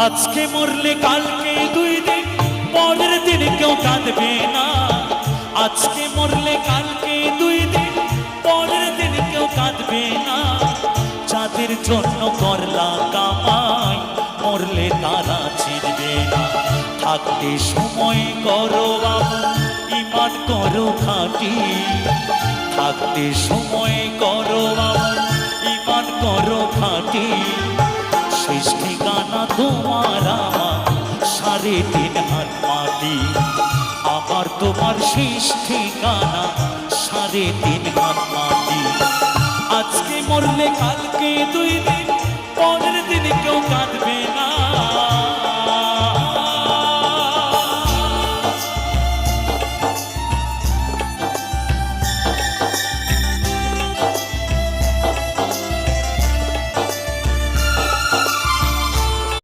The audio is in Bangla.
আজকে মরলে কালকে 2 দিন, পরের দিন কেউ কাঁদবে না। আজকে মরলে কালকে 2 দিন, পরের দিন কেউ কাঁদবে না। যাদের জন্য করলা কামাই, মরলে তারা চিনবে না। থাকতে সময় করো আমল, ঈমান করো খাঁটি। থাকতে সময় করো আমল, ঈমান করো খাঁটি। শেষ ঠিকানা তোমার আমার 3.5 হাত মাটি। আমার তোমার শেষ ঠিকানা 3.5 হাত মাটি। আজকে মরলে কালকে 2 দিন,